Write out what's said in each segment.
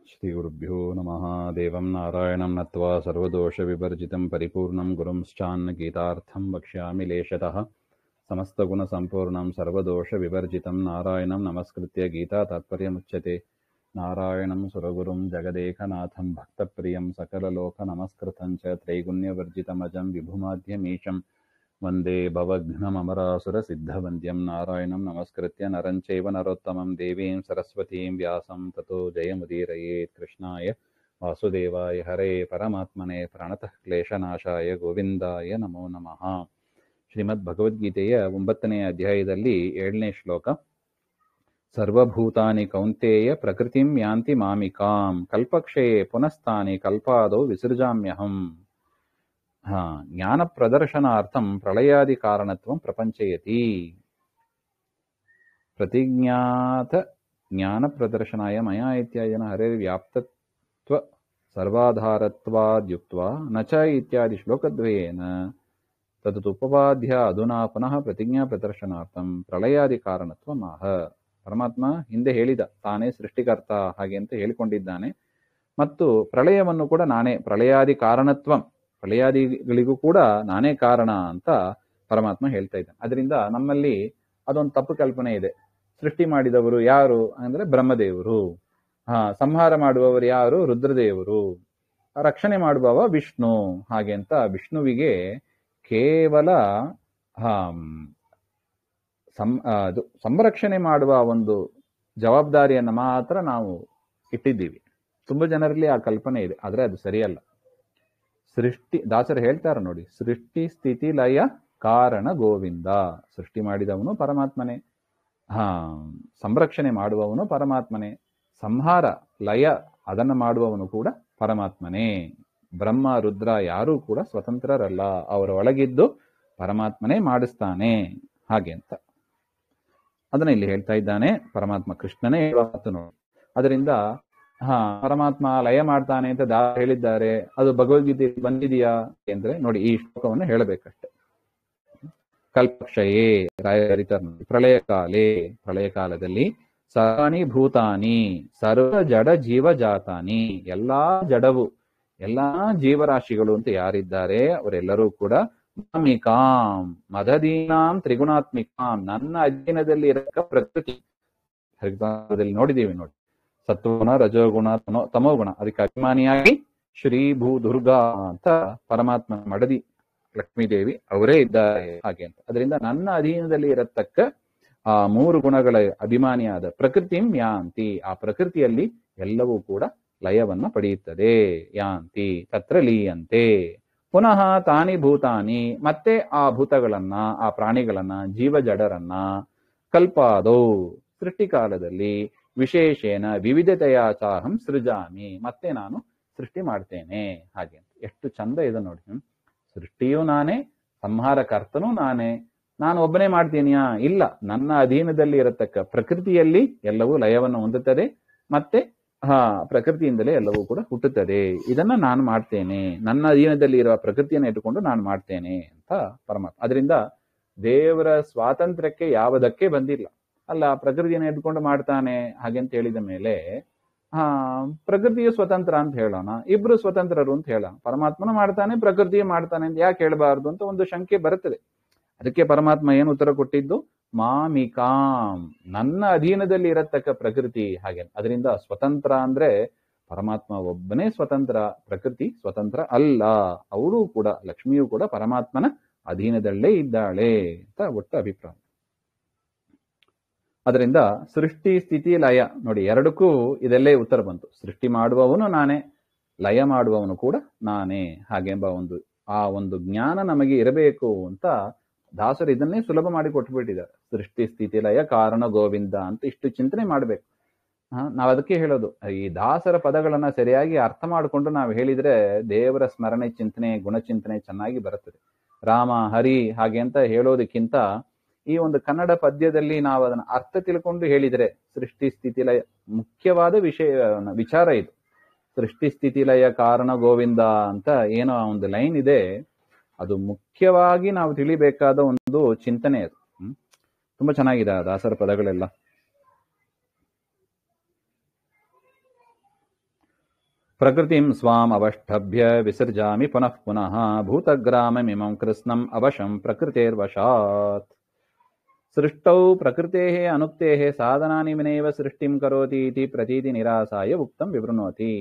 श्रीगुरुभ्यो नमः। देवं नारायणं नत्वा सर्वदोषविवर्जितं परिपूर्णं गुरुंश्चान्नगीतार्थं वक्ष्यामि लेशतः। समस्तगुणसम्पूर्णं सर्वदोषविवर्जितं नारायणं नमस्कृत्य गीतातात्पर्यमुच्यते। नारायणं सुरगुरुं जगदेकनाथं भक्तप्रियं सकललोकनमस्कृतं च त्रैगुण्यवर्जितमजं विभुमाद्यमीशं वन्दे भवघ्नममरासुरसिद्धवन्द्यं। नारायणं नमस्कृत्य नरं चैव नरोत्तमं देवीं सरस्वतीं व्यासं ततो जयमुदीरयेत्। कृष्णाय वासुदेवाय हरे परमात्मने प्रणतः ಕ್ಲೇಶನಾಶಾಯ ಗೋವಿಂದಾಯ ನಮೋ ನಮಃ. ಶ್ರೀಮದ್ ಭಗವದ್ಗೀತೆಯ 9ನೇ ಅಧ್ಯಾಯದಲ್ಲಿ 7ನೇ ಶ್ಲೋಕ. ಸರ್ವಭೂತಾನಿ ಕೌಂತೇಯ ಪ್ರಕೃತಿಂ ಯಾಂತಿ ಮಾಮಿಕಾಂ ಕಲ್ಪಕ್ಷಯೇ ಪುನಸ್ತಾನಿ ಕಲ್ಪಾದೌ ವಿಸೃಜಾಮ್ಯಹಂ. ಜ್ಞಾನ ಪ್ರದರ್ಶನಾರ್ಥಂ ಪ್ರಳಯಾದಿ ಕಾರಣತ್ವಂ ಪ್ರಪಂಚಯತಿ. ಪ್ರತಿಜ್ಞಾತ ಜ್ಞಾನ ಪ್ರದರ್ಶನಾಯ ಮಯಾ ಇತ್ಯಾದಿನ ಹರೇರ್ವ್ಯಾಪ್ತತ್ವ ಸರ್ವಾಧಾರತ್ವಾದ್ಯುಕ್ತ್ವಾ ನ ಚ ಇತ್ಯಾದಿ ಶ್ಲೋಕದ್ವಯೇನ ತದುಪಪಾದ್ಯ ಅಧುನಾ ಪುನಃ ಪ್ರತಿಜ್ಞಾ ಪ್ರದರ್ಶನಾರ್ಥಂ ಪ್ರಳಯಾದಿ ಕಾರಣತ್ವ ಮಾಹ. ಪರಮಾತ್ಮ ಹಿಂದೆ ಹೇಳಿದ ತಾನೇ ಸೃಷ್ಟಿಕರ್ತ ಹಾಗೆ ಅಂತ ಹೇಳಿಕೊಂಡಿದ್ದಾನೆ. ಮತ್ತು ಪ್ರಳಯವನ್ನು ಕೂಡ ನಾನೇ, ಪ್ರಳಯಾದಿ ಕಾರಣತ್ವಂ, ಪ್ರಳಯಾದಿಗಳಿಗೂ ಕೂಡ ನಾನೇ ಕಾರಣ ಅಂತ ಪರಮಾತ್ಮ ಹೇಳ್ತಾ ಇದ್ದಾನೆ. ಅದರಿಂದ ನಮ್ಮಲ್ಲಿ ಅದೊಂದು ತಪ್ಪು ಕಲ್ಪನೆ ಇದೆ. ಸೃಷ್ಟಿ ಮಾಡಿದವರು ಯಾರು ಅಂದ್ರೆ ಬ್ರಹ್ಮದೇವರು, ಸಂಹಾರ ಮಾಡುವವರು ಯಾರು ರುದ್ರದೇವರು, ರಕ್ಷಣೆ ಮಾಡುವವ ವಿಷ್ಣು ಹಾಗೆ ಅಂತ ವಿಷ್ಣುವಿಗೆ ಕೇವಲ ಸಂರಕ್ಷಣೆ ಮಾಡುವ ಒಂದು ಜವಾಬ್ದಾರಿಯನ್ನು ಮಾತ್ರ ನಾವು ಇಟ್ಟಿದ್ದೀವಿ. ತುಂಬಾ ಜನರಲ್ಲಿ ಆ ಕಲ್ಪನೆ ಇದೆ, ಆದ್ರೆ ಅದು ಸರಿಯಲ್ಲ. ಸೃಷ್ಟಿ ದಾಸರು ಹೇಳ್ತಾರೆ ನೋಡಿ, ಸೃಷ್ಟಿ ಸ್ಥಿತಿ ಲಯ ಕಾರಣ ಗೋವಿಂದ. ಸೃಷ್ಟಿ ಮಾಡಿದವನು ಪರಮಾತ್ಮನೇ, ಸಂರಕ್ಷಣೆ ಮಾಡುವವನು ಪರಮಾತ್ಮನೇ, ಸಂಹಾರ ಲಯ ಅದನ್ನು ಮಾಡುವವನು ಕೂಡ ಪರಮಾತ್ಮನೇ. ಬ್ರಹ್ಮ ರುದ್ರ ಯಾರೂ ಕೂಡ ಸ್ವತಂತ್ರರಲ್ಲ, ಅವರ ಒಳಗಿದ್ದು ಪರಮಾತ್ಮನೇ ಮಾಡಿಸ್ತಾನೆ ಹಾಗೆ ಅಂತ ಅದನ್ನ ಇಲ್ಲಿ ಹೇಳ್ತಾ ಇದ್ದಾನೆ ಪರಮಾತ್ಮ. ಕೃಷ್ಣನೇ ಹೇಳುವಂತ ನೋಡಿ. ಅದರಿಂದ ಪರಮಾತ್ಮ ಲಯ ಮಾಡ್ತಾನೆ ಅಂತ ಹೇಳಿದ್ದಾರೆ, ಅದು ಭಗವದ್ಗೀತೆ ಬಂದಿದೆಯಾ ಅಂದ್ರೆ ನೋಡಿ ಈ ಶ್ಲೋಕವನ್ನು ಹೇಳಬೇಕಷ್ಟೆ. ಕಲ್ಪಕ್ಷಯೇ ಪ್ರಳಯ ಕಾಲೇ, ಪ್ರಳಯ ಕಾಲದಲ್ಲಿ ಸರ್ವಾಣಿ ಭೂತಾನಿ ಸರ್ವ ಜಡ ಜೀವ ಜಾತಾನಿ, ಎಲ್ಲಾ ಜಡವು ಎಲ್ಲಾ ಜೀವರಾಶಿಗಳು ಅಂತ ಯಾರಿದ್ದಾರೆ ಅವರೆಲ್ಲರೂ ಕೂಡ ಮಾಮಿಕಾಂ ಮದದೀನಾಂ ತ್ರಿಗುಣಾತ್ಮಿಕಾಂ, ನನ್ನ ಅಧೀನದಲ್ಲಿ ಇರಕ್ಕ ಪ್ರಕೃತಿ. ಹರಿದಾಸದಲ್ಲಿ ನೋಡಿದೀವಿ ನೋಡಿ, ಸತ್ವಗುಣ ರಜೋಗುಣ ತಮೋಗುಣ, ಅದಕ್ಕೆ ಅಭಿಮಾನಿಯಾಗಿ ಶ್ರೀ ಭೂ ದುರ್ಗಾ ಅಂತ ಪರಮಾತ್ಮ ಮಡದಿ ಲಕ್ಷ್ಮೀದೇವಿ ಅವರೇ ಇದ್ದಾರೆ ಹಾಗೆ ಅಂತ. ಅದರಿಂದ ನನ್ನ ಅಧೀನದಲ್ಲಿ ಇರತಕ್ಕ ಆ 3 ಗುಣಗಳ ಅಭಿಮಾನಿಯಾದ ಪ್ರಕೃತಿಂ ಯಾಂತಿ, ಆ ಪ್ರಕೃತಿಯಲ್ಲಿ ಎಲ್ಲವೂ ಕೂಡ ಲಯವನ್ನ ಪಡೆಯುತ್ತದೆ. ಯಾಂತಿ ತತ್ರ ಲೀಯಂತೆ. ಪುನಃ ತಾನಿ ಭೂತಾನಿ, ಮತ್ತೆ ಆ ಭೂತಗಳನ್ನ, ಆ ಪ್ರಾಣಿಗಳನ್ನ, ಜೀವ ಜಡರನ್ನ ಕಲ್ಪಾದೌ ಸೃಷ್ಟಿಕಾಲದಲ್ಲಿ ವಿಶೇಷೇನ ವಿವಿಧತೆಯ ಚಾಹಂ ಸೃಜಾಮಿ, ಮತ್ತೆ ನಾನು ಸೃಷ್ಟಿ ಮಾಡ್ತೇನೆ ಹಾಗೆ. ಎಷ್ಟು ಚಂದ ಇದೆ ನೋಡಿ. ಸೃಷ್ಟಿಯೂ ನಾನೇ, ಸಂಹಾರ ಕರ್ತನೂ ನಾನೇ. ನಾನು ಒಬ್ಬನೇ ಮಾಡ್ತೀನಿಯಾ? ಇಲ್ಲ, ನನ್ನ ಅಧೀನದಲ್ಲಿ ಇರತಕ್ಕ ಪ್ರಕೃತಿಯಲ್ಲಿ ಎಲ್ಲವೂ ಲಯವನ್ನು ಹೊಂದುತ್ತದೆ, ಮತ್ತೆ ಪ್ರಕೃತಿಯಿಂದಲೇ ಎಲ್ಲವೂ ಕೂಡ ಹುಟ್ಟುತ್ತದೆ. ಇದನ್ನ ನಾನು ಮಾಡ್ತೇನೆ, ನನ್ನ ಅಧೀನದಲ್ಲಿ ಇರುವ ಪ್ರಕೃತಿಯನ್ನು ಇಟ್ಟುಕೊಂಡು ನಾನು ಮಾಡ್ತೇನೆ ಅಂತ ಪರಮಾತ್ಮ. ಅದರಿಂದ ದೇವರ ಸ್ವಾತಂತ್ರ್ಯಕ್ಕೆ ಯಾವುದಕ್ಕೆ ಬಂದಿಲ್ಲ. ಅಲ್ಲ, ಪ್ರಕೃತಿಯನ್ನು ಇಟ್ಕೊಂಡು ಮಾಡ್ತಾನೆ ಹಾಗೆ ಅಂತ ಹೇಳಿದ ಮೇಲೆ ಪ್ರಕೃತಿಯು ಸ್ವತಂತ್ರ ಅಂತ ಹೇಳೋಣ, ಇಬ್ರು ಸ್ವತಂತ್ರರು ಅಂತ ಹೇಳೋಣ. ಪರಮಾತ್ಮನು ಮಾಡ್ತಾನೆ, ಪ್ರಕೃತಿಯು ಮಾಡ್ತಾನೆ ಅಂತ ಯಾಕೆ ಹೇಳಬಾರ್ದು ಅಂತ ಒಂದು ಶಂಕೆ ಬರುತ್ತದೆ. ಅದಕ್ಕೆ ಪರಮಾತ್ಮ ಏನು ಉತ್ತರ ಕೊಟ್ಟಿದ್ದು? ಮಾಮಿಕಾಂ, ನನ್ನ ಅಧೀನದಲ್ಲಿ ಇರತಕ್ಕ ಪ್ರಕೃತಿ ಹಾಗೆ. ಅದರಿಂದ ಸ್ವತಂತ್ರ ಅಂದ್ರೆ ಪರಮಾತ್ಮ ಒಬ್ಬನೇ ಸ್ವತಂತ್ರ, ಪ್ರಕೃತಿ ಸ್ವತಂತ್ರ ಅಲ್ಲ. ಅವಳು ಕೂಡ, ಲಕ್ಷ್ಮಿಯೂ ಕೂಡ ಪರಮಾತ್ಮನ ಅಧೀನದಲ್ಲೇ ಇದ್ದಾಳೆ ಅಂತ ಒಟ್ಟು ಅಭಿಪ್ರಾಯ. ಅದರಿಂದ ಸೃಷ್ಟಿ ಸ್ಥಿತಿ ಲಯ ನೋಡಿ, ಎರಡಕ್ಕೂ ಇದೆಲ್ಲೇ ಉತ್ತರ ಬಂತು. ಸೃಷ್ಟಿ ಮಾಡುವವನು ನಾನೇ, ಲಯ ಮಾಡುವವನು ಕೂಡ ನಾನೇ ಹಾಗೆಂಬ ಒಂದು ಜ್ಞಾನ ನಮಗೆ ಇರಬೇಕು ಅಂತ ದಾಸರು ಇದನ್ನೇ ಸುಲಭ ಮಾಡಿ ಕೊಟ್ಬಿಟ್ಟಿದ್ದಾರೆ. ಸೃಷ್ಟಿ ಸ್ಥಿತಿ ಲಯ ಕಾರಣ ಗೋವಿಂದ ಅಂತ ಇಷ್ಟು ಚಿಂತನೆ ಮಾಡ್ಬೇಕು. ನಾವ್ ಅದಕ್ಕೆ ಹೇಳೋದು, ಈ ದಾಸರ ಪದಗಳನ್ನ ಸರಿಯಾಗಿ ಅರ್ಥ ಮಾಡಿಕೊಂಡು ನಾವು ಹೇಳಿದ್ರೆ ದೇವರ ಸ್ಮರಣೆ ಚಿಂತನೆ, ಗುಣಚಿಂತನೆ ಚೆನ್ನಾಗಿ ಬರುತ್ತದೆ. ರಾಮ ಹರಿ ಹಾಗೆ ಅಂತ ಹೇಳೋದಕ್ಕಿಂತ ಈ ಒಂದು ಕನ್ನಡ ಪದ್ಯದಲ್ಲಿ ನಾವು ಅದನ್ನ ಅರ್ಥ ತಿಳ್ಕೊಂಡು ಹೇಳಿದ್ರೆ, ಸೃಷ್ಟಿ ಸ್ಥಿತಿ ಲಯ ಮುಖ್ಯವಾದ ವಿಚಾರ ಇದು. ಸೃಷ್ಟಿ ಸ್ಥಿತಿ ಲಯ ಕಾರಣ ಗೋವಿಂದ ಅಂತ ಏನೋ ಒಂದು ಲೈನ್ ಇದೆ, ಅದು ಮುಖ್ಯವಾಗಿ ನಾವು ತಿಳಿಬೇಕಾದ ಒಂದು ಚಿಂತನೆ ಅದು. ತುಂಬಾ ಚೆನ್ನಾಗಿದೆ ಆ ದಾಸರ ಪದಗಳೆಲ್ಲ. ಪ್ರಕೃತಿಂ ಸ್ವಾಂ ಅವಷ್ಟಭ್ಯ ವಿಸರ್ಜಾಮಿ ಪುನಃ ಪುನಃ ಭೂತಗ್ರಾಮಮಿಮಂ ಕೃತ್ಸ್ನಂ ಅವಶಂ ಪ್ರಕೃತೇರ್ವಶಾತ್. ಸೃಷ್ಟೌ ಪ್ರಕೃತೇಃ ಅನುಕ್ತೇಃ ಸಾಧನಾನಿ ವಿನೈವ ಸೃಷ್ಟಿಂ ಕರೋತಿ ಇತಿ ಪ್ರತೀತಿ ನಿರಾಸಾಯ ಉಕ್ತಂ ವಿವೃಣೋತಿ.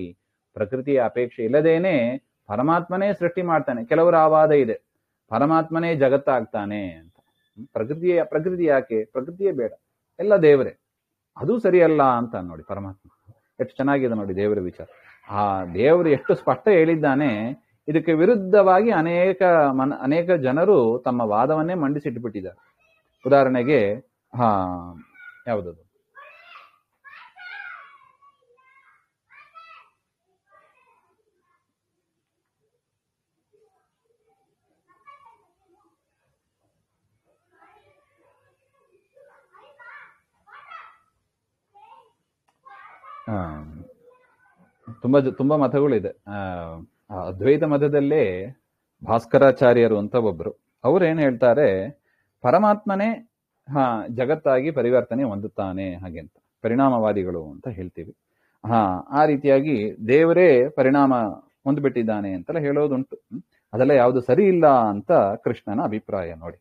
ಪ್ರಕೃತಿಯ ಅಪೇಕ್ಷೆ ಇಲ್ಲದೇನೆ ಪರಮಾತ್ಮನೇ ಸೃಷ್ಟಿ ಮಾಡ್ತಾನೆ. ಕೆಲವರ ಆವಾದ ಇದೆ, ಪರಮಾತ್ಮನೇ ಜಗತ್ತಾಗ್ತಾನೆ ಅಂತ. ಪ್ರಕೃತಿ ಯಾಕೆ? ಪ್ರಕೃತಿಯೇ ಬೇಡ, ಎಲ್ಲ ದೇವರೇ. ಅದು ಸರಿಯಲ್ಲ ಅಂತ ನೋಡಿ ಪರಮಾತ್ಮ. ಎಷ್ಟು ಚೆನ್ನಾಗಿದೆ ನೋಡಿ ದೇವರ ವಿಚಾರ. ಆ ದೇವರು ಎಷ್ಟು ಸ್ಪಷ್ಟ ಹೇಳಿದ್ದಾನೆ. ಇದಕ್ಕೆ ವಿರುದ್ಧವಾಗಿ ಅನೇಕ ಜನರು ತಮ್ಮ ವಾದವನ್ನೇ ಮಂಡಿಸಿಟ್ಬಿಟ್ಟಿದ್ದಾರೆ. ಉದಾಹರಣೆಗೆ ಯಾವುದದು, ತುಂಬಾ ಮತಗಳಿದೆ. ಅದ್ವೈತ ಮತದಲ್ಲೇ ಭಾಸ್ಕರಾಚಾರ್ಯರು ಅಂತ ಒಬ್ರು, ಅವ್ರೇನ್ ಹೇಳ್ತಾರೆ, ಪರಮಾತ್ಮನೇ ಜಗತ್ತಾಗಿ ಪರಿವರ್ತನೆ ಹೊಂದುತ್ತಾನೆ ಹಾಗೆ ಅಂತ. ಪರಿಣಾಮವಾದಿಗಳು ಅಂತ ಹೇಳ್ತೀವಿ. ಆ ರೀತಿಯಾಗಿ ದೇವರೇ ಪರಿಣಾಮ ಹೊಂದ್ಬಿಟ್ಟಿದ್ದಾನೆ ಅಂತೆಲ್ಲ ಹೇಳೋದುಂಟು. ಅದೆಲ್ಲ ಯಾವುದು ಸರಿ ಇಲ್ಲ ಅಂತ ಕೃಷ್ಣನ ಅಭಿಪ್ರಾಯ ನೋಡಿ.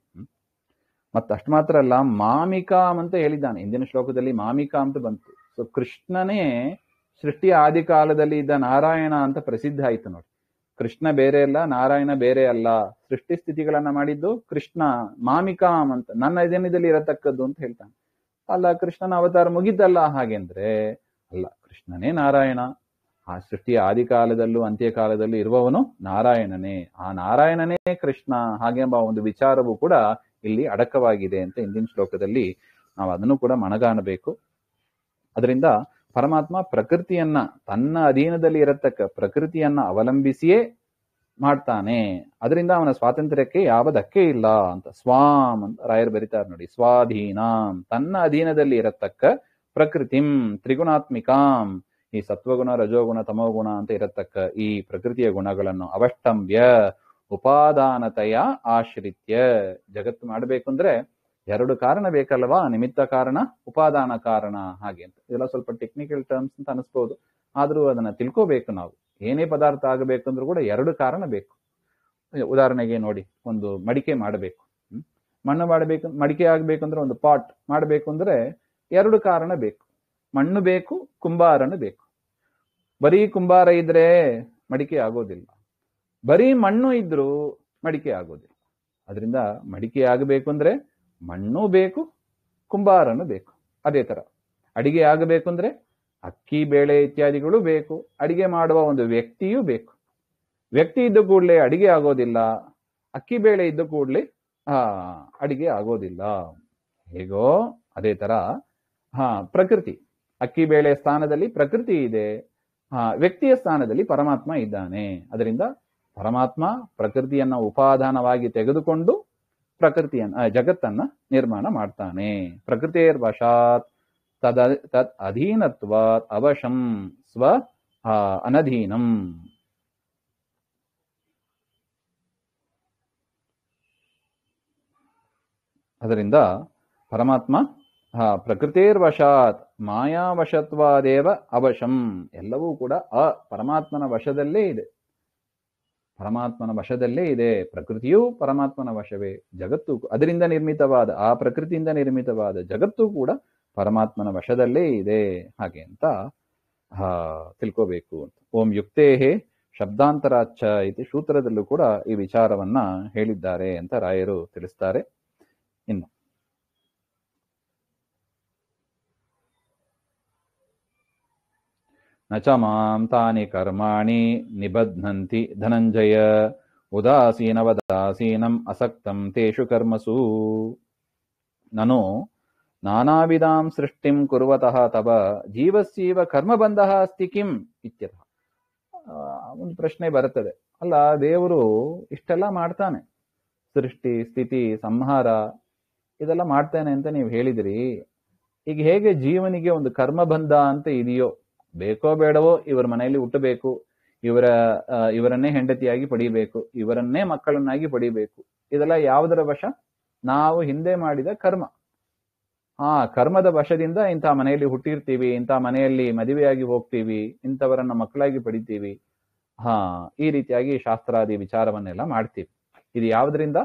ಮತ್ತಷ್ಟು ಮಾತ್ರ ಅಲ್ಲ, ಮಾಮಿಕಾಂ ಅಂತ ಹೇಳಿದ್ದಾನೆ. ಹಿಂದಿನ ಶ್ಲೋಕದಲ್ಲಿ ಮಾಮಿಕಾಂ ಅಂತ ಬಂತು. ಸೊ ಕೃಷ್ಣನೇ ಸೃಷ್ಟಿಯ ಆದಿ ಕಾಲದಲ್ಲಿ ಇದ್ದ ನಾರಾಯಣ ಅಂತ ಪ್ರಸಿದ್ಧ ಆಯ್ತು ನೋಡಿ. ಕೃಷ್ಣ ಬೇರೆ ಅಲ್ಲ, ನಾರಾಯಣ ಬೇರೆ ಅಲ್ಲ. ಸೃಷ್ಟಿ ಸ್ಥಿತಿಗಳನ್ನ ಮಾಡಿದ್ದು ಕೃಷ್ಣ. ಮಾಮಿಕಾಂ ಅಂತ ನನ್ನ ದಿನದಲ್ಲಿ ಇರತಕ್ಕದ್ದು ಅಂತ ಹೇಳ್ತಾನೆ. ಅಲ್ಲ, ಕೃಷ್ಣನ ಅವತಾರ ಮುಗಿದ್ದಲ್ಲ ಹಾಗೆಂದ್ರೆ ಅಲ್ಲ, ಕೃಷ್ಣನೇ ನಾರಾಯಣ. ಆ ಸೃಷ್ಟಿಯ ಆದಿ ಕಾಲದಲ್ಲೂ ಅಂತ್ಯಕಾಲದಲ್ಲೂ ಇರುವವನು ನಾರಾಯಣನೇ. ಆ ನಾರಾಯಣನೇ ಕೃಷ್ಣ ಹಾಗೆಂಬ ಒಂದು ವಿಚಾರವೂ ಕೂಡ ಇಲ್ಲಿ ಅಡಕವಾಗಿದೆ ಅಂತ ಹಿಂದಿನ ಶ್ಲೋಕದಲ್ಲಿ ನಾವು ಅದನ್ನು ಕೂಡ ಮನಗಾಣಬೇಕು. ಅದರಿಂದ ಪರಮಾತ್ಮ ಪ್ರಕೃತಿಯನ್ನ, ತನ್ನ ಅಧೀನದಲ್ಲಿ ಇರತಕ್ಕ ಪ್ರಕೃತಿಯನ್ನ ಅವಲಂಬಿಸಿಯೇ ಮಾಡ್ತಾನೆ. ಅದರಿಂದ ಅವನ ಸ್ವಾತಂತ್ರ್ಯಕ್ಕೆ ಯಾವ ಧಕ್ಕೆ ಇಲ್ಲ ಅಂತ ಸ್ವಾಮ್ ಅಂತ ರಾಯರು ಬರೀತಾರೆ ನೋಡಿ. ಸ್ವಾಧೀನಾಂ, ತನ್ನ ಅಧೀನದಲ್ಲಿ ಇರತಕ್ಕ ಪ್ರಕೃತಿಂ ತ್ರಿಗುಣಾತ್ಮಿಕಾಂ, ಈ ಸತ್ವಗುಣ ರಜೋಗುಣ ತಮೋಗುಣ ಅಂತ ಇರತಕ್ಕ ಈ ಪ್ರಕೃತಿಯ ಗುಣಗಳನ್ನು ಅವಷ್ಟಂಬ್ಯ ಉಪಾದಾನತೆಯ ಆಶ್ರಿತ್ಯ ಜಗತ್ತು ಮಾಡಬೇಕು ಅಂದ್ರೆ ಎರಡು ಕಾರಣ ಬೇಕಲ್ವಾ? ನಿಮಿತ್ತ ಕಾರಣ, ಉಪಾದಾನ ಕಾರಣ ಹಾಗೆ ಅಂತ. ಇದೆಲ್ಲ ಸ್ವಲ್ಪ ಟೆಕ್ನಿಕಲ್ ಟರ್ಮ್ಸ್ ಅಂತ ಅನಿಸ್ಬೋದು, ಆದ್ರೂ ಅದನ್ನ ತಿಳ್ಕೋಬೇಕು ನಾವು. ಏನೇ ಪದಾರ್ಥ ಆಗಬೇಕಂದ್ರೂ ಕೂಡ ಎರಡು ಕಾರಣ ಬೇಕು. ಉದಾಹರಣೆಗೆ ನೋಡಿ, ಒಂದು ಮಡಿಕೆ ಮಾಡಬೇಕು, ಮಣ್ಣು ಮಾಡಬೇಕು, ಮಡಿಕೆ ಆಗ್ಬೇಕಂದ್ರೆ ಒಂದು ಪಾಟ್ ಮಾಡಬೇಕು ಅಂದ್ರೆ ಎರಡು ಕಾರಣ ಬೇಕು. ಮಣ್ಣು ಬೇಕು, ಕುಂಬಾರನು ಬೇಕು. ಬರೀ ಕುಂಬಾರ ಇದ್ರೆ ಮಡಿಕೆ ಆಗೋದಿಲ್ಲ, ಬರೀ ಮಣ್ಣು ಇದ್ರೂ ಮಡಿಕೆ ಆಗೋದಿಲ್ಲ. ಅದರಿಂದ ಮಡಿಕೆ ಆಗಬೇಕು ಅಂದ್ರೆ ಮಣ್ಣು ಬೇಕು, ಕುಂಬಾರನು ಬೇಕು. ಅದೇ ತರ ಅಡಿಗೆ ಆಗಬೇಕು ಅಂದ್ರೆ ಅಕ್ಕಿ ಬೇಳೆ ಇತ್ಯಾದಿಗಳು ಬೇಕು, ಅಡಿಗೆ ಮಾಡುವ ಒಂದು ವ್ಯಕ್ತಿಯೂ ಬೇಕು. ವ್ಯಕ್ತಿ ಇದ್ದ ಕೂಡಲೇ ಅಡಿಗೆ ಆಗೋದಿಲ್ಲ, ಅಕ್ಕಿ ಬೇಳೆ ಇದ್ದ ಕೂಡಲೇ ಅಡಿಗೆ ಆಗೋದಿಲ್ಲ. ಹೇಗೋ ಅದೇ ತರ ಪ್ರಕೃತಿ, ಅಕ್ಕಿ ಬೇಳೆ ಸ್ಥಾನದಲ್ಲಿ ಪ್ರಕೃತಿ ಇದೆ, ವ್ಯಕ್ತಿಯ ಸ್ಥಾನದಲ್ಲಿ ಪರಮಾತ್ಮ ಇದ್ದಾನೆ. ಅದರಿಂದ ಪರಮಾತ್ಮ ಪ್ರಕೃತಿಯನ್ನ ಉಪಾದಾನವಾಗಿ ತೆಗೆದುಕೊಂಡು ಜಗತ್ತನ್ನ ನಿರ್ಮಾಣ ಮಾಡ್ತಾನೆ. ಪ್ರಕೃತಿರ್ ವಶಾತ್ ತದ್ ಅಧೀನತ್ವಾತ್ ಅವಶಂ ಸ್ವ ಅನಧೀನಂ. ಅದರಿಂದ ಪರಮಾತ್ಮ ಪ್ರಕೃತಿರ್ ವಶಾತ್ ಮಾಯಾವಶತ್ವಾದೇವ ಅವಶಂ, ಎಲ್ಲವೂ ಕೂಡ ಪರಮಾತ್ಮನ ವಶದಲ್ಲೇ ಇದೆ. ಪರಮಾತ್ಮನ ವಶದಲ್ಲೇ ಇದೆ. ಪ್ರಕೃತಿಯೂ ಪರಮಾತ್ಮನ ವಶವೇ, ಜಗತ್ತು ಅದರಿಂದ ನಿರ್ಮಿತವಾದ, ಆ ಪ್ರಕೃತಿಯಿಂದ ನಿರ್ಮಿತವಾದ ಜಗತ್ತು ಕೂಡ ಪರಮಾತ್ಮನ ವಶದಲ್ಲೇ ಇದೆ ಹಾಗೆ ಅಂತ ತಿಳ್ಕೋಬೇಕು ಅಂತ. ಓಂ ಯುಕ್ತೇಹೇ ಶಬ್ದಾಂತರಾಚ್ಛ ಇತಿ ಸೂತ್ರದಲ್ಲೂ ಕೂಡ ಈ ವಿಚಾರವನ್ನ ಹೇಳಿದ್ದಾರೆ ಅಂತ ರಾಯರು ತಿಳಿಸ್ತಾರೆ. ಇನ್ನು ನ ಚ ಮಾಂ ತಾನಿ ಕರ್ಮಾಣಿ ನಿಬಧ್ನಂತಿ ಧನಂಜಯ ಉದಾಸೀನವದಾಸೀನಂ ಅಸಕ್ತಂ ತೇಷು ಕರ್ಮಸು. ನನು ನಾನಾವಿಧಾಂ ಸೃಷ್ಟಿಂ ಕುರ್ವತಃ ತವ ಜೀವಸ್ಯೈವ ಕರ್ಮಬಂಧಃ ಅಸ್ತಿ ಕಿಂ ಇತ್ಯತಃ. ಒಂದು ಪ್ರಶ್ನೆ ಬರುತ್ತದೆ, ಅಲ್ಲ ದೇವರು ಇಷ್ಟೆಲ್ಲ ಮಾಡ್ತಾನೆ, ಸೃಷ್ಟಿ ಸ್ಥಿತಿ ಸಂಹಾರ ಇದೆಲ್ಲ ಮಾಡ್ತಾನೆ ಅಂತ ನೀವು ಹೇಳಿದಿರಿ, ಈಗ ಹೇಗೆ ಜೀವನಿಗೆ ಒಂದು ಕರ್ಮಬಂಧ ಅಂತ ಇದೆಯೋ, ಬೇಕೋ ಬೇಡವೋ ಇವರ ಮನೆಯಲ್ಲಿ ಹುಟ್ಟಬೇಕು, ಇವರನ್ನೇ ಹೆಂಡತಿಯಾಗಿ ಪಡಿಬೇಕು, ಇವರನ್ನೇ ಮಕ್ಕಳನ್ನಾಗಿ ಪಡಿಬೇಕು, ಇದೆಲ್ಲ ಯಾವುದರ ವಶ? ನಾವು ಹಿಂದೆ ಮಾಡಿದ ಕರ್ಮ. ಕರ್ಮದ ವಶದಿಂದ ಇಂಥ ಮನೆಯಲ್ಲಿ ಹುಟ್ಟಿರ್ತೀವಿ, ಇಂಥ ಮನೆಯಲ್ಲಿ ಮದುವೆಯಾಗಿ ಹೋಗ್ತೀವಿ, ಇಂಥವರನ್ನ ಮಕ್ಕಳಾಗಿ ಪಡಿತೀವಿ, ಈ ರೀತಿಯಾಗಿ ಶಾಸ್ತ್ರಾದಿ ವಿಚಾರವನ್ನೆಲ್ಲ ಮಾಡ್ತೀವಿ. ಇದು ಯಾವುದರಿಂದ?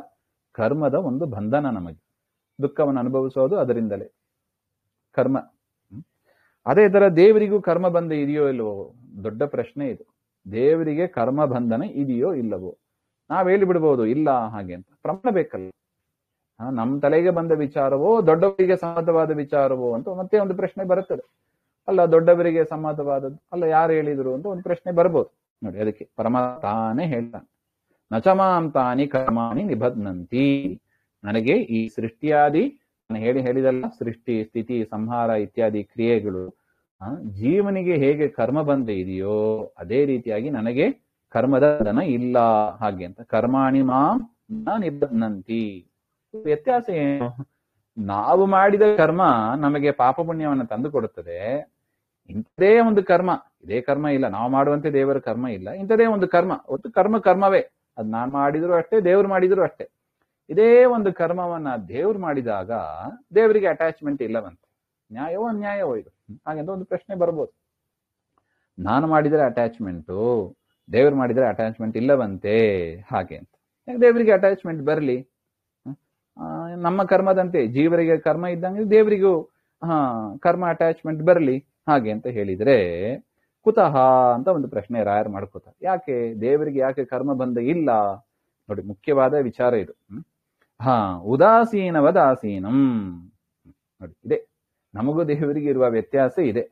ಕರ್ಮದ ಒಂದು ಬಂಧನ. ನಮಗೆ ದುಃಖವನ್ನು ಅನುಭವಿಸೋದು ಅದರಿಂದಲೇ ಕರ್ಮ. ಅದೇ ತರ ದೇವರಿಗೂ ಕರ್ಮ ಬಂಧ ಇದೆಯೋ ಇಲ್ಲವೋ? ದೊಡ್ಡ ಪ್ರಶ್ನೆ ಇದು. ದೇವರಿಗೆ ಕರ್ಮ ಬಂಧನ ಇದೆಯೋ ಇಲ್ಲವೋ? ನಾವ್ ಹೇಳಿಬಿಡ್ಬೋದು ಇಲ್ಲ ಹಾಗೆ ಅಂತ. ಪ್ರಮಾಣ ಬೇಕಲ್ಲ. ನಮ್ಮ ತಲೆಗೆ ಬಂದ ವಿಚಾರವೋ ದೊಡ್ಡವರಿಗೆ ಸಮ್ಮತವಾದ ವಿಚಾರವೋ ಅಂತ ಮತ್ತೆ ಒಂದು ಪ್ರಶ್ನೆ ಬರುತ್ತದೆ. ಅಲ್ಲ ದೊಡ್ಡವರಿಗೆ ಸಮ್ಮತವಾದದ್ದು ಅಲ್ಲ, ಯಾರು ಹೇಳಿದ್ರು ಅಂತ ಒಂದು ಪ್ರಶ್ನೆ ಬರ್ಬೋದು ನೋಡಿ. ಅದಕ್ಕೆ ಪರಮಾತ್ಮ ತಾನೇ ಹೇಳ್ತಾನೆ, ನಚಮಾಂ ತಾನಿ ಕರ್ಮಾಣಿ ನಿಬಧ್ನಂತಿ. ನನಗೆ ಈ ಸೃಷ್ಟಿಯಾದಿ ನಾನು ಹೇಳಿದಲ್ಲ, ಸೃಷ್ಟಿ ಸ್ಥಿತಿ ಸಂಹಾರ ಇತ್ಯಾದಿ ಕ್ರಿಯೆಗಳು ಜೀವನಿಗೆ ಹೇಗೆ ಕರ್ಮ ಬಂಧ ಇದೆಯೋ ಅದೇ ರೀತಿಯಾಗಿ ನನಗೆ ಕರ್ಮದ ಬಂಧನ ಇಲ್ಲ ಹಾಗೆ ಅಂತ. ಕರ್ಮಾಣಿ ಮಾಂ ನ ನಿಬಧ್ನಂತಿ. ವ್ಯತ್ಯಾಸ ಏನು? ನಾವು ಮಾಡಿದ ಕರ್ಮ ನಮಗೆ ಪಾಪ ಪುಣ್ಯವನ್ನು ತಂದು ಕೊಡುತ್ತದೆ. ಇಂಥದೇ ಒಂದು ಕರ್ಮ, ಇದೇ ಕರ್ಮ ಇಲ್ಲ, ನಾವು ಮಾಡುವಂತೆ ದೇವರ ಕರ್ಮ ಇಲ್ಲ, ಇಂಥದೇ ಒಂದು ಕರ್ಮ. ಒಟ್ಟು ಕರ್ಮವೇ. ಅದ್ ನಾನ್ ಮಾಡಿದ್ರು ಅಷ್ಟೇ, ದೇವ್ರು ಮಾಡಿದ್ರು ಅಷ್ಟೇ. ಇದೇ ಒಂದು ಕರ್ಮವನ್ನ ದೇವ್ರು ಮಾಡಿದಾಗ ದೇವರಿಗೆ ಅಟ್ಯಾಚ್ಮೆಂಟ್ ಇಲ್ಲವಂತೆ. ನ್ಯಾಯವೋ ಅನ್ಯಾಯವೋ ಇದು? ಹಾಗೆಂತ ಒಂದು ಪ್ರಶ್ನೆ ಬರ್ಬೋದು. ನಾನು ಮಾಡಿದ್ರೆ ಅಟ್ಯಾಚ್ಮೆಂಟು, ದೇವ್ರು ಮಾಡಿದ್ರೆ ಅಟ್ಯಾಚ್ಮೆಂಟ್ ಇಲ್ಲವಂತೆ ಹಾಗೆ ಅಂತ. ದೇವರಿಗೆ ಅಟ್ಯಾಚ್ಮೆಂಟ್ ಬರಲಿ. ನಮ್ಮ ಕರ್ಮದಂತೆ ಜೀವರಿಗೆ ಕರ್ಮ ಇದ್ದಂಗೆ ದೇವರಿಗೂ ಕರ್ಮ ಅಟ್ಯಾಚ್ಮೆಂಟ್ ಬರಲಿ ಹಾಗೆ ಅಂತ ಹೇಳಿದ್ರೆ ಕುತಃ ಅಂತ ಒಂದು ಪ್ರಶ್ನೆ ರಾಯರ್ ಮಾಡ್ಕೋತಾರೆ. ಯಾಕೆ ದೇವರಿಗೆ ಯಾಕೆ ಕರ್ಮ ಬಂಧ ಇಲ್ಲ? ನೋಡಿ, ಮುಖ್ಯವಾದ ವಿಚಾರ ಇದು. ಉದಾಸೀನವದಾಸೀನಂ. ನೋಡಿ, ಇದೆ ನಮಗೂ ದೇವರಿಗೆ ಇರುವ ವ್ಯತ್ಯಾಸ ಇದೆ.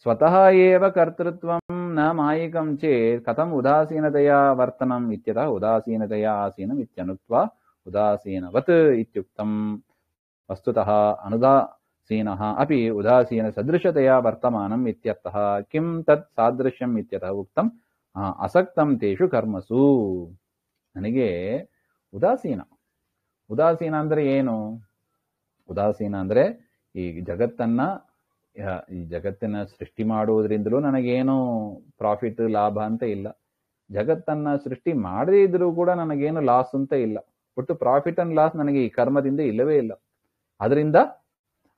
ಸ್ವತಃ ಏವ ಕರ್ತೃತ್ವಂ ನ ಮಾಯಿಕಂ ಚೇತ್ ಕಥಂ ಉದಾಸೀನತೆಯ ವರ್ತನಂ ಇತ್ಯತಃ ಉದಾಸೀನತೆಯ ಆಸೀನಂ ಇತ್ಯನುಕ್ತ್ವಾ ಉದಾಸೀನವತ್ ಇತ್ಯುಕ್ತಂ. ವಸ್ತುತಃ ಅನುದಾಸೀನಃ ಅಪಿ ಉದಾಸೀನ ಸದೃಶತೆಯ ವರ್ತಮಾನಂ ಇತ್ಯರ್ಥಃ. ಕಿಂ ತತ್ ಸಾದೃಶ್ಯಂ ಇತ್ಯತಃ ಉಕ್ತಂ ಅಸಕ್ತಂ ತೇಷು ಕರ್ಮಸು. ನನಗೆ ಉದಾಸೀನ ಅಂದ್ರೆ ಏನು? ಉದಾಸೀನ ಅಂದ್ರೆ ಈ ಜಗತ್ತನ್ನ ಸೃಷ್ಟಿ ಮಾಡುವುದರಿಂದಲೂ ನನಗೇನು ಪ್ರಾಫಿಟ್ ಲಾಭ ಅಂತ ಇಲ್ಲ. ಜಗತ್ತನ್ನ ಸೃಷ್ಟಿ ಮಾಡದೇ ಇದ್ರೂ ಕೂಡ ನನಗೇನು ಲಾಸ್ ಅಂತ ಇಲ್ಲ. ಒಟ್ಟು ಪ್ರಾಫಿಟ್ ಅಂಡ್ ಲಾಸ್ ನನಗೆ ಈ ಕರ್ಮದಿಂದ ಇಲ್ಲವೇ ಇಲ್ಲ. ಅದರಿಂದ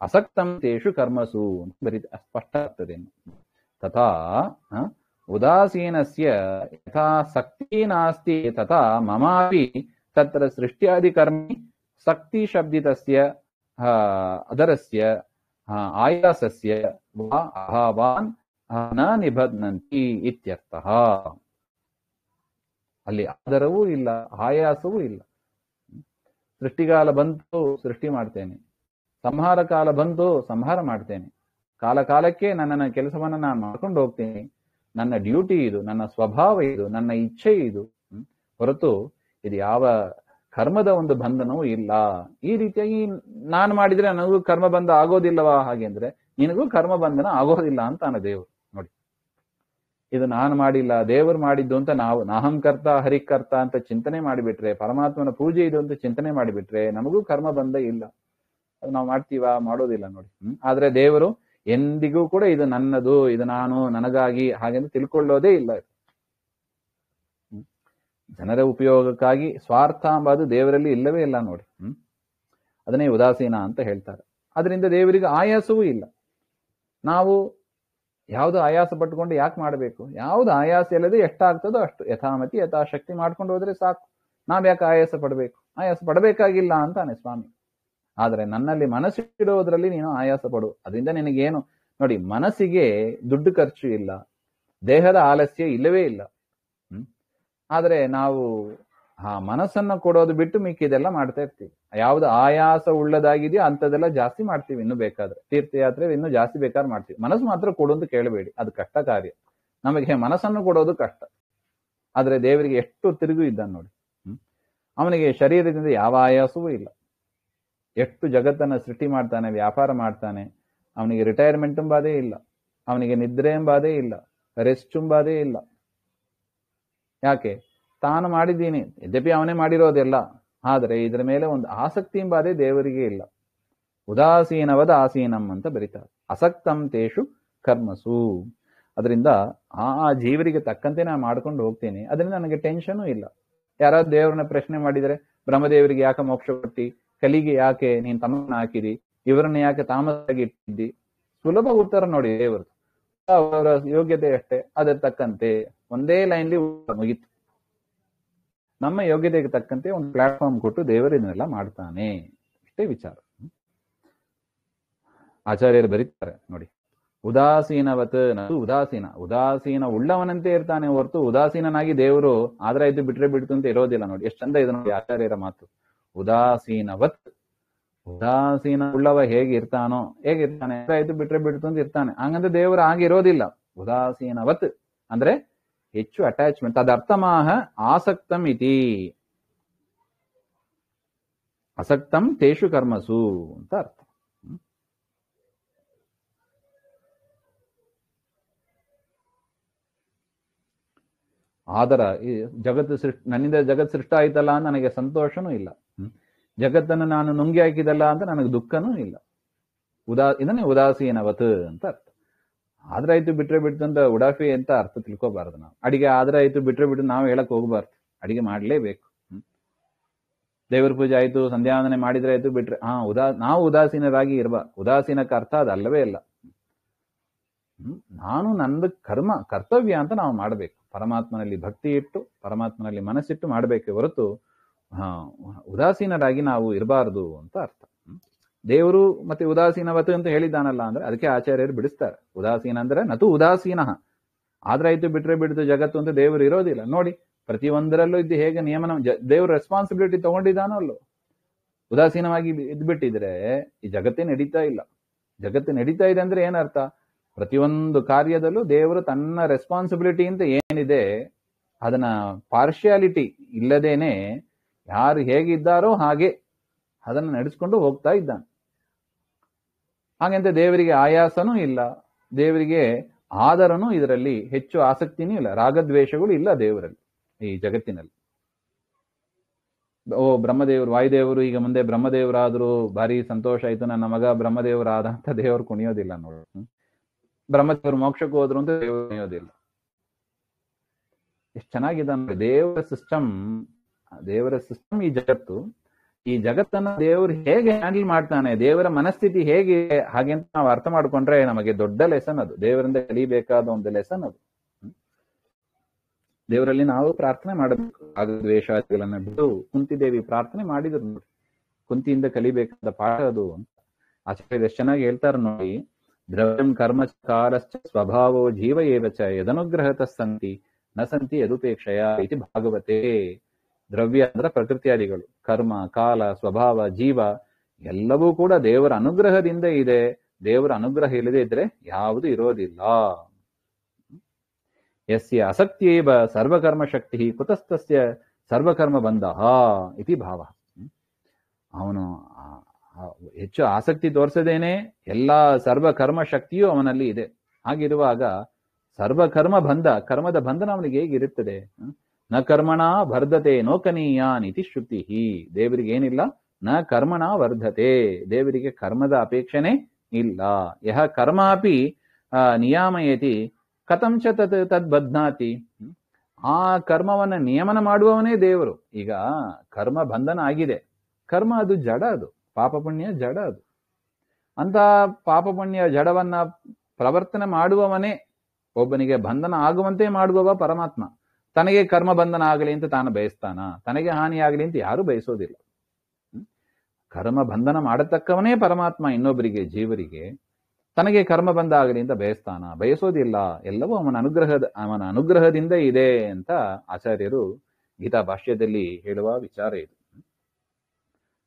ಅಸಕ್ತಂ ತೇಷು ಕರ್ಮಸು ಅಂತ ಸ್ಪಷ್ಟ ಆಗ್ತದೆ. ತಥಾ ಉದಾಸೀನಸ್ಯ ಯಥಾ ಸಕ್ತಿ ನಾಸ್ತಿ ತಥಾ ಮಮಾಪಿ ತತ್ರ ಸೃಷ್ಟ್ಯಾದಿ ಕರ್ಮಿ ಸಕ್ತಿ ಶಬ್ದಿತಸ್ಯ ಅದರಸ್ಯ ಆಯಾಸಸ್ಯ ವಾ ಅಭಾವಾನ್ ನ ನಿಬಧ್ನಂತಿ ಇತ್ಯರ್ಥಃ. ಅಲ್ಲಿ ಆದರವೂ ಇಲ್ಲ, ಆಯಾಸವೂ ಇಲ್ಲ. ಸೃಷ್ಟಿಕಾಲ ಬಂತು ಸೃಷ್ಟಿ ಮಾಡ್ತೇನೆ, ಸಂಹಾರ ಕಾಲ ಬಂತು ಸಂಹಾರ ಮಾಡ್ತೇನೆ. ಕಾಲಕ್ಕೆ ನನ್ನ ಕೆಲಸವನ್ನ ನಾನು ಮಾಡ್ಕೊಂಡು ಹೋಗ್ತೀನಿ. ನನ್ನ ಡ್ಯೂಟಿ ಇದು, ನನ್ನ ಸ್ವಭಾವ ಇದು, ನನ್ನ ಇಚ್ಛೆ ಇದು. ಹೊರತು ಇದು ಯಾವ ಕರ್ಮದ ಒಂದು ಬಂಧನವೂ ಇಲ್ಲ. ಈ ರೀತಿಯಾಗಿ ನಾನು ಮಾಡಿದ್ರೆ ನನಗೂ ಕರ್ಮ ಬಂಧ ಆಗೋದಿಲ್ಲವಾ? ಹಾಗೆ ಅಂದ್ರೆ ನಿನಗೂ ಕರ್ಮ ಬಂಧನ ಆಗೋದಿಲ್ಲ ಅಂತಾನೆ ದೇವರು. ನೋಡಿ, ಇದು ನಾನು ಮಾಡಿಲ್ಲ ದೇವರು ಮಾಡಿದ್ದು ಅಂತ ನಾವು ನಾಹಂಕರ್ತ ಹರಿಕರ್ತ ಅಂತ ಚಿಂತನೆ ಮಾಡಿಬಿಟ್ರೆ, ಪರಮಾತ್ಮನ ಪೂಜೆ ಇದು ಅಂತ ಚಿಂತನೆ ಮಾಡಿಬಿಟ್ರೆ ನಮಗೂ ಕರ್ಮ ಬಂಧ ಇಲ್ಲ. ಅದು ನಾವು ಮಾಡ್ತೀವಾ? ಮಾಡೋದಿಲ್ಲ ನೋಡಿ. ಆದ್ರೆ ದೇವರು ಎಂದಿಗೂ ಕೂಡ ಇದು ನನ್ನದು, ಇದು ನಾನು, ನನಗಾಗಿ ಹಾಗೆಂದು ತಿಳ್ಕೊಳ್ಳೋದೇ ಇಲ್ಲ. ಜನರ ಉಪಯೋಗಕ್ಕಾಗಿ ಸ್ವಾರ್ಥ ಎಂಬುದು ದೇವರಲ್ಲಿ ಇಲ್ಲವೇ ಇಲ್ಲ ನೋಡಿ. ಅದನ್ನೇ ಉದಾಸೀನ ಅಂತ ಹೇಳ್ತಾರೆ. ಅದರಿಂದ ದೇವರಿಗೆ ಆಯಾಸವೂ ಇಲ್ಲ. ನಾವು ಯಾವ್ದು ಆಯಾಸ ಪಟ್ಟುಕೊಂಡು ಯಾಕೆ ಮಾಡಬೇಕು? ಯಾವ್ದು ಆಯಾಸ ಇಲ್ಲದೆ ಎಷ್ಟಾಗ್ತದೋ ಅಷ್ಟು ಯಥಾಮತಿ ಯಥಾಶಕ್ತಿ ಮಾಡ್ಕೊಂಡು ಹೋದ್ರೆ ಸಾಕು. ನಾವ್ಯಾಕೆ ಆಯಾಸ ಪಡಬೇಕು? ಆಯಾಸ ಪಡಬೇಕಾಗಿಲ್ಲ ಅಂತಾನೆ ಸ್ವಾಮಿ. ಆದ್ರೆ ನನ್ನಲ್ಲಿ ಮನಸ್ಸಿಡೋದ್ರಲ್ಲಿ ನೀನು ಆಯಾಸ ಪಡು. ಅದರಿಂದ ನಿನಗೇನು ನೋಡಿ, ಮನಸ್ಸಿಗೆ ದುಡ್ಡು ಖರ್ಚು ಇಲ್ಲ, ದೇಹದ ಆಲಸ್ಯ ಇಲ್ಲವೇ ಇಲ್ಲ. ಆದ್ರೆ ನಾವು ಆ ಮನಸ್ಸನ್ನ ಕೊಡೋದು ಬಿಟ್ಟು ಮಿಕ್ಕಿದೆಲ್ಲ ಮಾಡ್ತಾ ಇರ್ತೀವಿ. ಯಾವ್ದು ಆಯಾಸ ಉಳ್ಳದಾಗಿದೆಯೋ ಅಂಥದ್ದೆಲ್ಲ ಜಾಸ್ತಿ ಮಾಡ್ತೀವಿ. ಇನ್ನು ಬೇಕಾದ್ರೆ ತೀರ್ಥಯಾತ್ರೆ ಇನ್ನೂ ಜಾಸ್ತಿ ಬೇಕಾದ್ರೆ ಮಾಡ್ತೀವಿ. ಮನಸ್ಸು ಮಾತ್ರ ಕೊಡೋದು ಕೇಳಬೇಡಿ, ಅದು ಕಷ್ಟ ಕಾರ್ಯ. ನಮಗೆ ಮನಸ್ಸನ್ನು ಕೊಡೋದು ಕಷ್ಟ. ಆದ್ರೆ ದೇವರಿಗೆ ಎಷ್ಟು ತಿರುಗು ಇದ್ದಾನೆ ನೋಡಿ. ಅವನಿಗೆ ಶರೀರದಿಂದ ಯಾವ ಆಯಾಸವೂ ಇಲ್ಲ. ಎಷ್ಟು ಜಗತ್ತನ್ನ ಸೃಷ್ಟಿ ಮಾಡ್ತಾನೆ, ವ್ಯಾಪಾರ ಮಾಡ್ತಾನೆ. ಅವನಿಗೆ ರಿಟೈರ್ಮೆಂಟ್ ಎಂಬಾದೇ ಇಲ್ಲ, ಅವನಿಗೆ ನಿದ್ರೆ ಎಂಬಾದೇ ಇಲ್ಲ, ರೆಸ್ಟ್ ಎಂಬಾದೇ ಇಲ್ಲ. ಯಾಕೆ? ತಾನು ಮಾಡಿದ್ದೀನಿ, ಯದ್ಯಪಿ ಅವನೇ ಮಾಡಿರೋದೆಲ್ಲ. ಆದರೆ ಇದರ ಮೇಲೆ ಒಂದು ಆಸಕ್ತಿ ಎಂಬಾದೇ ದೇವರಿಗೆ ಇಲ್ಲ. ಉದಾಸೀನವದ ಆಸೀನಂ ಅಂತ ಬರೀತಾರೆ. ಅಸಕ್ತಂ ತೇಷು ಕರ್ಮಸು. ಅದರಿಂದ ಆ ಜೀವರಿಗೆ ತಕ್ಕಂತೆ ನಾನು ಮಾಡ್ಕೊಂಡು ಹೋಗ್ತೀನಿ. ಅದರಿಂದ ನನಗೆ ಟೆನ್ಷನು ಇಲ್ಲ. ಯಾರಾದ್ರೂ ದೇವರನ್ನ ಪ್ರಶ್ನೆ ಮಾಡಿದರೆ, ಬ್ರಹ್ಮದೇವರಿಗೆ ಯಾಕೆ ಮೋಕ್ಷ ಕೊಟ್ಟಿ, ಕಲಿಗೆ ಯಾಕೆ ನೀನ್ ತಮ್ಮನ್ನ ಹಾಕಿದಿ, ಇವರನ್ನ ಯಾಕೆ ತಾಮಸಾಗಿ ಇಟ್ಟಿದ್ದಿ? ಸುಲಭ ಉತ್ತರ ನೋಡಿ ದೇವರು. ಅವರ ಯೋಗ್ಯತೆ ಅಷ್ಟೇ, ಅದರ ತಕ್ಕಂತೆ ಒಂದೇ ಲೈನ್ಲಿ ಮುಗಿತು. ನಮ್ಮ ಯೋಗ್ಯತೆಗೆ ತಕ್ಕಂತೆ ಒಂದು ಪ್ಲಾಟ್ಫಾರ್ಮ್ ಕೊಟ್ಟು ದೇವರು ಇದನ್ನೆಲ್ಲ ಮಾಡ್ತಾನೆ, ಇಷ್ಟೇ ವಿಚಾರ. ಆಚಾರ್ಯರು ಬರೀತಾರೆ ನೋಡಿ, ಉದಾಸೀನವತ್ ಉದಾಸೀನ ಉಳ್ಳವನಂತೆ ಇರ್ತಾನೆ ಹೊರತು ಉದಾಸೀನಾಗಿ ದೇವರು ಆದ್ರಾಯ್ತು ಬಿಟ್ರೆ ಬಿಡ್ತು ಅಂತ ಇರೋದಿಲ್ಲ. ನೋಡಿ ಎಷ್ಟು ಚಂದ ಇದು ನೋಡಿ ಆಚಾರ್ಯರ ಮಾತು. ಉದಾಸೀನವತ್, ಉದಾಸೀನ ಉಳ್ಳವ ಹೇಗಿರ್ತಾನೋ ಹೇಗಿರ್ತಾನೆ, ಆದ್ರಾಯ್ತು ಬಿಟ್ರೆ ಬಿಡ್ತು ಅಂತ ಇರ್ತಾನೆ. ಹಂಗಂದ್ರೆ ದೇವರು ಆಗಿರೋದಿಲ್ಲ. ಉದಾಸೀನವತ್ ಅಂದ್ರೆ ಹೆಚ್ಚು ಅಟ್ಯಾಚ್ಮೆಂಟ್. ತದರ್ಥಮಾಹ ಆಸಕ್ತಂ ಇತಿ, ಅಸಕ್ತಂ ತೇಷು ಕರ್ಮಸು ಅಂತ ಅರ್ಥ. ಆದರ ಈ ಜಗತ್ತು ನನ್ನಿಂದ ಜಗತ್ ಸೃಷ್ಟ ಆಯ್ತಲ್ಲ ಅಂತ ನನಗೆ ಸಂತೋಷನೂ ಇಲ್ಲ. ಜಗತ್ತನ್ನು ನಾನು ನುಂಗಿ ಹಾಕಿದಲ್ಲ ಅಂತ ನನಗೆ ದುಃಖನೂ ಇಲ್ಲ. ಇದನ್ನೇ ಉದಾಸೀನವತ್ ಅಂತ ಅರ್ಥ. ಆದ್ರಾಯ್ತು ಬಿಟ್ರೆ ಬಿಡ್ತು ಅಂತ ಉಡಾಫಿ ಅಂತ ಅರ್ಥ ತಿಳ್ಕೋಬಾರ್ದು ನಾವು. ಅಡಿಗೆ ಆದ್ರಾಯ್ತು ಬಿಟ್ರೆ ಬಿಟ್ಟು ನಾವು ಹೇಳಕ್ ಹೋಗ್ಬಾರ್ದು. ಅಡಿಗೆ ಮಾಡ್ಲೇಬೇಕು. ದೇವರ ಪೂಜೆ ಆಯ್ತು, ಸಂಧ್ಯಾವಂದನೆ ಮಾಡಿದ್ರೆ ಆಯ್ತು ಬಿಟ್ರೆ ನಾವು ಉದಾಸೀನರಾಗಿ ಇರಬಾರ್ದು. ಉದಾಸೀನಕ್ಕೆ ಅರ್ಥ ಅದಲ್ಲವೇ ಇಲ್ಲ. ನಾನು ನಂದು ಕರ್ತವ್ಯ ಅಂತ ನಾವು ಮಾಡಬೇಕು. ಪರಮಾತ್ಮನಲ್ಲಿ ಭಕ್ತಿ ಇಟ್ಟು ಪರಮಾತ್ಮನಲ್ಲಿ ಮನಸ್ಸಿಟ್ಟು ಮಾಡಬೇಕೆ ಹೊರತು ಉದಾಸೀನರಾಗಿ ನಾವು ಇರಬಾರ್ದು ಅಂತ ಅರ್ಥ. ದೇವರು ಮತ್ತೆ ಉದಾಸೀನವತ್ ಅಂತ ಹೇಳಿದ್ದಾನಲ್ಲ ಅಂದ್ರೆ ಅದಕ್ಕೆ ಆಚಾರ್ಯರು ಬಿಡಿಸ್ತಾರೆ. ಉದಾಸೀನ ಅಂದ್ರೆ ನತು ಉದಾಸೀನ, ಆದ್ರಾಯ್ತು ಬಿಟ್ರೆ ಬಿಡ್ತು ಜಗತ್ತು ಅಂತ ದೇವರು ಇರೋದಿಲ್ಲ. ನೋಡಿ ಪ್ರತಿಯೊಂದರಲ್ಲೂ ಇದ್ದು ಹೇಗೆ ನಿಯಮನ ದೇವ್ರ ರೆಸ್ಪಾನ್ಸಿಬಿಲಿಟಿ ತಗೊಂಡಿದ್ದಾನಲ್ಲೋ. ಉದಾಸೀನವಾಗಿ ಇದ್ಬಿಟ್ಟಿದ್ರೆ ಈ ಜಗತ್ತೇ ನಡೀತಾ ಇಲ್ಲ. ಜಗತ್ತು ನಡೀತಾ ಇದೆ ಅಂದ್ರೆ ಏನರ್ಥ? ಪ್ರತಿಯೊಂದು ಕಾರ್ಯದಲ್ಲೂ ದೇವರು ತನ್ನ ರೆಸ್ಪಾನ್ಸಿಬಿಲಿಟಿ ಅಂತ ಏನಿದೆ ಅದನ್ನ ಪಾರ್ಶಿಯಾಲಿಟಿ ಇಲ್ಲದೇನೆ ಯಾರು ಹೇಗಿದ್ದಾರೋ ಹಾಗೆ ಅದನ್ನು ನಡೆಸ್ಕೊಂಡು ಹೋಗ್ತಾ ಇದ್ದಾನೆ. ಹಾಗಂತ ದೇವರಿಗೆ ಆಯಾಸನೂ ಇಲ್ಲ, ದೇವರಿಗೆ ಆದರನೂ ಇದರಲ್ಲಿ ಹೆಚ್ಚು ಆಸಕ್ತಿನೂ ಇಲ್ಲ, ರಾಗದ್ವೇಷಗಳು ಇಲ್ಲ ದೇವರಲ್ಲಿ ಈ ಜಗತ್ತಿನಲ್ಲಿ. ಬ್ರಹ್ಮದೇವರು ವಾಯುದೇವರು ಈಗ ಮುಂದೆ ಬ್ರಹ್ಮದೇವರಾದ್ರು ಭಾರಿ ಸಂತೋಷ ಆಯ್ತು, ನನ್ನ ಮಗ ಬ್ರಹ್ಮದೇವರಾದ ಅಂತ ದೇವರು ಕುಣಿಯೋದಿಲ್ಲ ನೋಡಿ. ಬ್ರಹ್ಮದೇವರು ಮೋಕ್ಷಕ್ಕೆ ಹೋದ್ರು ಅಂತ ದೇವರು ಕುಣಿಯೋದಿಲ್ಲ. ಎಷ್ಟು ಚೆನ್ನಾಗಿದೆ ಅಂದ್ರೆ ದೇವರ ಸಿಸ್ಟಮ್ ಈ ಜಗತ್ತು. ಈ ಜಗತ್ತನ್ನ ದೇವರು ಹೇಗೆ ಹ್ಯಾಂಡಲ್ ಮಾಡ್ತಾನೆ, ದೇವರ ಮನಸ್ಥಿತಿ ಹೇಗೆ ಹಾಗೆ ಅಂತ ನಾವು ಅರ್ಥ ಮಾಡ್ಕೊಂಡ್ರೆ ನಮಗೆ ದೊಡ್ಡ ಲೆಸನ್ ಅದು. ದೇವರಿಂದ ಕಲಿಬೇಕಾದ ಒಂದು ಲೆಸನ್ ಅದು. ದೇವರಲ್ಲಿ ನಾವು ಪ್ರಾರ್ಥನೆ ಮಾಡಬೇಕು. ದ್ವೇಷಾದಿಗಳನ್ನ ಬಿಟ್ಟು ಕುಂತಿದೇವಿ ಪ್ರಾರ್ಥನೆ ಮಾಡಿದ್ರು ನೋಡಿ. ಕುಂತಿಯಿಂದ ಕಲಿಬೇಕಾದ ಪಾಠ ಅದು ಅಂತ ಆಚಾರ್ಯ ಎಷ್ಟು ಚೆನ್ನಾಗಿ ಹೇಳ್ತಾರೆ ನೋಡಿ. ದ್ರವ್ಯಂ ಕರ್ಮ ಕಾಲಶ್ಚ ಸ್ವಭಾವೋ ಜೀವ ಏವಚ ಯದನುಗ್ರಹತ ಸಂತಿ ನ ಸಂತಿ ಯದುಪೇಕ್ಷಯ ಇತಿ ಭಾಗವತೆ. ದ್ರವ್ಯ ಅಂದ್ರೆ ಪ್ರಕೃತಿಯಾದಿಗಳು, ಕರ್ಮ, ಕಾಲ, ಸ್ವಭಾವ, ಜೀವ ಎಲ್ಲವೂ ಕೂಡ ದೇವರ ಅನುಗ್ರಹದಿಂದ ಇದೆ. ದೇವರ ಅನುಗ್ರಹ ಇಲ್ಲದೆ ಇದ್ರೆ ಯಾವುದು ಇರೋದಿಲ್ಲ. ಯಸ್ಯ ಅಸಕ್ತಿಯೇವ ಸರ್ವಕರ್ಮ ಶಕ್ತಿ ಕುತಸ್ತಸ್ಯ ಸರ್ವಕರ್ಮ ಬಂಧಃ ಇತಿ ಭಾವ. ಅವನು ಹೆಚ್ಚು ಆಸಕ್ತಿ ತೋರಿಸದೇನೆ ಎಲ್ಲಾ ಸರ್ವಕರ್ಮ ಶಕ್ತಿಯೂ ಅವನಲ್ಲಿ ಇದೆ. ಹಾಗಿರುವಾಗ ಸರ್ವಕರ್ಮ ಬಂಧ, ಕರ್ಮದ ಬಂಧನ ಅವನಿಗೆ ಹೇಗಿರುತ್ತದೆ? ನ ಕರ್ಮಣ ವರ್ಧತೆ ನೋಕನೀಯಾನ್ ಇತಿ ಶ್ರುತಿ. ದೇವರಿಗೆ ಏನಿಲ್ಲ, ನ ಕರ್ಮಣ ವರ್ಧತೆ, ದೇವರಿಗೆ ಕರ್ಮದ ಅಪೇಕ್ಷಣೆ ಇಲ್ಲ. ಯಹ ಕರ್ಮಾಪಿ ನಿಯಾಮಯತಿ ಕಥಂಚ ತದ್ ಬಧ್ನಾತಿ. ಆ ಕರ್ಮವನ್ನ ನಿಯಮನ ಮಾಡುವವನೇ ದೇವರು. ಈಗ ಕರ್ಮ ಬಂಧನ ಆಗಿದೆ, ಕರ್ಮ ಅದು ಜಡ, ಅದು ಪಾಪ ಪುಣ್ಯ ಜಡ. ಅದು ಅಂತ ಪಾಪ ಪುಣ್ಯ ಜಡವನ್ನ ಪ್ರವರ್ತನೆ ಮಾಡುವವನೇ. ಒಬ್ಬನಿಗೆ ಬಂಧನ ಆಗುವಂತೆ ಮಾಡುವವ ಪರಮಾತ್ಮ. ತನಗೆ ಕರ್ಮ ಬಂಧನ ಆಗಲಿ ಅಂತ ತಾನು ಬಯಸ್ತಾನ? ತನಗೆ ಹಾನಿ ಆಗಲಿ ಅಂತ ಯಾರು ಬಯಸೋದಿಲ್ಲ. ಕರ್ಮ ಬಂಧನ ಮಾಡತಕ್ಕವನೇ ಪರಮಾತ್ಮ. ಇನ್ನೊಬ್ಬರಿಗೆ, ಜೀವರಿಗೆ ತನಗೆ ಕರ್ಮ ಬಂಧ ಆಗಲಿ ಅಂತ ಬಯಸೋದಿಲ್ಲ. ಎಲ್ಲವೂ ಅವನ ಅನುಗ್ರಹದಿಂದ ಇದೆ ಅಂತ ಆಚಾರ್ಯರು ಗೀತಾ ಭಾಷ್ಯದಲ್ಲಿ ಹೇಳುವ ವಿಚಾರ ಇದು.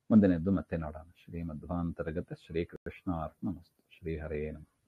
ಮುಂದಿನದ್ದು ಮತ್ತೆ ನೋಡೋಣ. ಶ್ರೀಮಧ್ವಾಂತರ್ಗತ ಶ್ರೀಕೃಷ್ಣ ಅರ್ಪಣಮಸ್ತು. ಶ್ರೀ ಹರೇ ನಮಃ.